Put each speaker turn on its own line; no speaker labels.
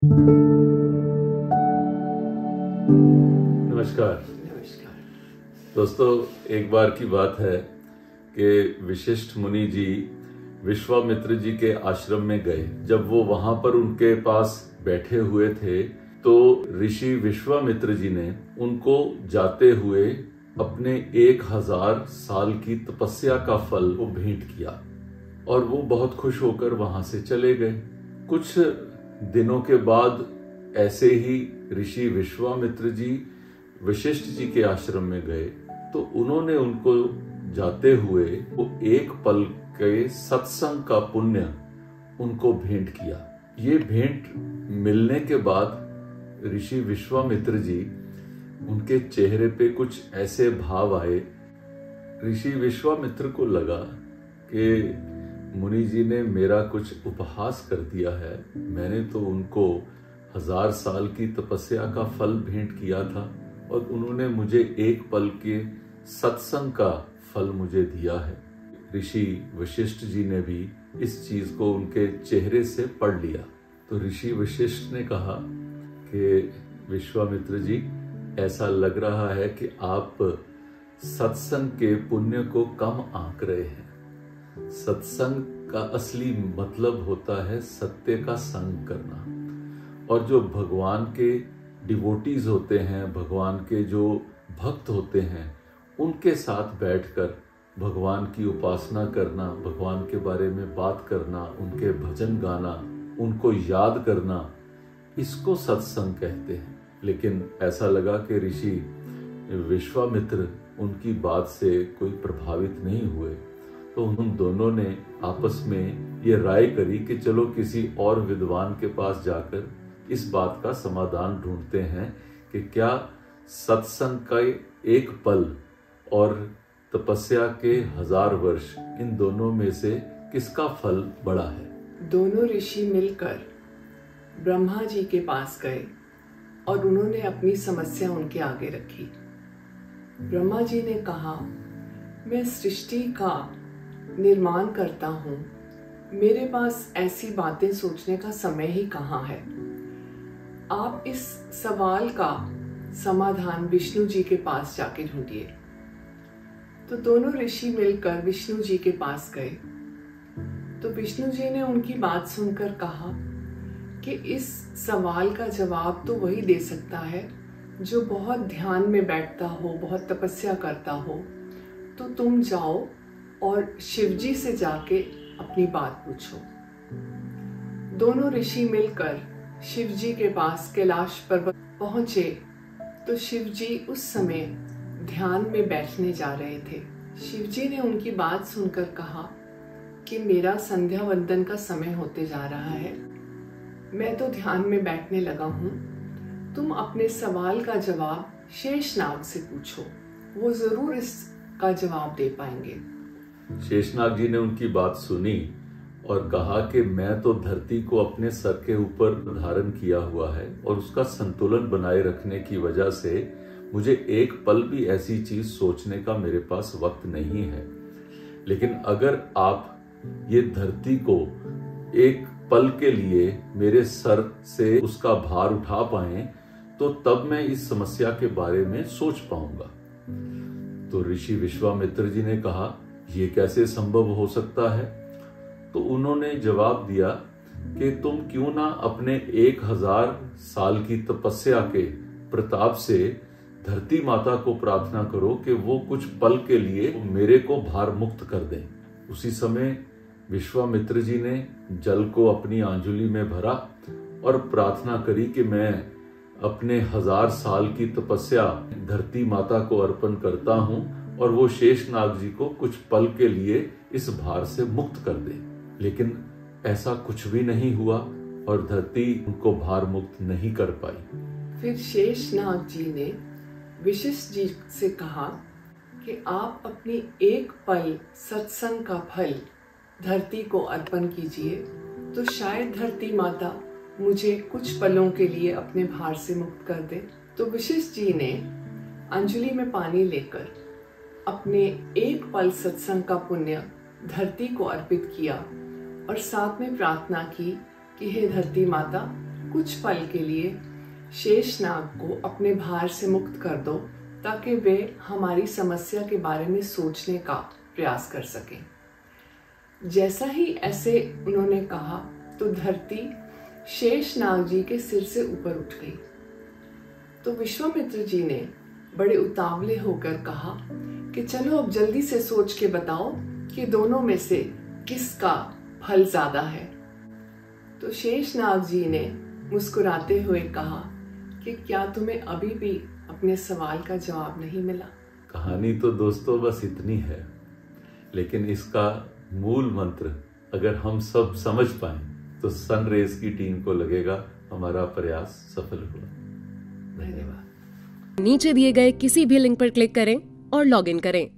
नमस्कार।
नमस्कार।
दोस्तों, एक बार की बात है कि वशिष्ठ मुनि जी विश्वामित्र जी के आश्रम में गए। जब वो वहां पर उनके पास बैठे हुए थे तो ऋषि विश्वामित्र जी ने उनको जाते हुए अपने 1000 साल की तपस्या का फल को भेंट किया और वो बहुत खुश होकर वहां से चले गए। कुछ दिनों के बाद ऐसे ही ऋषि विश्वामित्र जी वशिष्ठ जी के आश्रम में गए तो उन्होंने उनको जाते हुए वो एक पल के सत्संग का पुण्य उनको भेंट किया। ये भेंट मिलने के बाद ऋषि विश्वामित्र जी उनके चेहरे पे कुछ ऐसे भाव आए। ऋषि विश्वामित्र को लगा कि मुनि जी ने मेरा कुछ उपहास कर दिया है। मैंने तो उनको 1000 साल की तपस्या का फल भेंट किया था और उन्होंने मुझे एक पल के सत्संग का फल मुझे दिया है। ऋषि वशिष्ठ जी ने भी इस चीज को उनके चेहरे से पढ़ लिया। तो ऋषि वशिष्ठ ने कहा कि विश्वामित्र जी, ऐसा लग रहा है कि आप सत्संग के पुण्य को कम आंक रहे हैं। सत्संग का असली मतलब होता है सत्य का संग करना। और जो भगवान के डिवोटीज होते हैं, भगवान के जो भक्त होते हैं, उनके साथ बैठकर भगवान की उपासना करना, भगवान के बारे में बात करना, उनके भजन गाना, उनको याद करना, इसको सत्संग कहते हैं। लेकिन ऐसा लगा कि ऋषि विश्वामित्र उनकी बात से कोई प्रभावित नहीं हुए तो उन दोनों ने आपस में ये राय करी कि चलो किसी और विद्वान के पास जाकर इस बात का समाधान ढूंढते हैं कि क्या सत्संग का एक पल और तपस्या के 1000 वर्ष, इन दोनों में से किसका फल बड़ा है।
दोनों ऋषि मिलकर ब्रह्मा जी के पास गए और उन्होंने अपनी समस्या उनके आगे रखी। ब्रह्मा जी ने कहा, मैं सृष्टि का निर्माण करता हूँ, मेरे पास ऐसी बातें सोचने का समय ही कहाँ है। आप इस सवाल का समाधान विष्णु जी के पास जाके ढूंढिए। तो दोनों ऋषि मिलकर विष्णु जी के पास गए तो विष्णु जी ने उनकी बात सुनकर कहा कि इस सवाल का जवाब तो वही दे सकता है जो बहुत ध्यान में बैठता हो, बहुत तपस्या करता हो। तो तुम जाओ और शिव जी से जाके अपनी बात पूछो। दोनों ऋषि मिलकर शिव जी के पास कैलाश पर्वत पहुंचे तो शिव जी उस समय ध्यान में बैठने जा रहे थे। शिव जी ने उनकी बात सुनकर कहा कि मेरा संध्या वंदन का समय होते जा रहा है, मैं तो ध्यान में बैठने लगा हूँ, तुम अपने सवाल का जवाब शेषनाग से पूछो, वो जरूर इसका जवाब दे पाएंगे।
शेषनाग जी ने उनकी बात सुनी और कहा कि मैं तो धरती को अपने सर के ऊपर धारण किया हुआ है और उसका संतुलन बनाए रखने की वजह से मुझे एक पल भी ऐसी चीज सोचने का मेरे पास वक्त नहीं है। लेकिन अगर आप ये धरती को एक पल के लिए मेरे सर से उसका भार उठा पाए तो तब मैं इस समस्या के बारे में सोच पाऊंगा। तो ऋषि विश्वामित्र जी ने कहा, ये कैसे संभव हो सकता है। तो उन्होंने जवाब दिया कि तुम क्यों ना अपने 1000 साल की तपस्या के प्रताप से धरती माता को प्रार्थना करो कि वो कुछ पल के लिए मेरे को भार मुक्त कर दें। उसी समय विश्वामित्र जी ने जल को अपनी आंजुली में भरा और प्रार्थना करी कि मैं अपने 1000 साल की तपस्या धरती माता को अर्पण करता हूं और वो शेषनाग जी को कुछ पल के लिए इस भार से मुक्त कर दे। लेकिन ऐसा कुछ भी नहीं हुआ और धरती उनको भार मुक्त नहीं कर पाई।
फिर शेषनाग जी ने वशिष्ठ जी से कहा कि आप अपनी एक पल सत्संग का फल धरती को अर्पण कीजिए तो शायद धरती माता मुझे कुछ पलों के लिए अपने भार से मुक्त कर दे। तो वशिष्ठ जी ने अंजलि में पानी लेकर अपने एक पल सत्संग का पुण्य धरती को अर्पित किया और साथ में प्रार्थना की कि हे धरती माता, कुछ पल के लिए शेषनाग को अपने भार से मुक्त कर दो ताकि वे हमारी समस्या के बारे में सोचने का प्रयास कर सकें। जैसा ही ऐसे उन्होंने कहा तो धरती शेषनाग जी के सिर से ऊपर उठ गई। तो विश्वामित्र जी ने बड़े उतावले होकर कहा कि चलो अब जल्दी से सोच के बताओ कि दोनों में से किसका फल ज्यादा है। तो शेषनाग जी ने मुस्कुराते हुए कहा कि क्या तुम्हें अभी भी अपने सवाल का जवाब नहीं मिला?
कहानी तो दोस्तों बस इतनी है, लेकिन इसका मूल मंत्र अगर हम सब समझ पाए तो सनरेज की टीम को लगेगा हमारा प्रयास सफल हुआ।
धन्यवाद।
नीचे दिए गए किसी भी लिंक पर क्लिक करें और लॉग इन करें।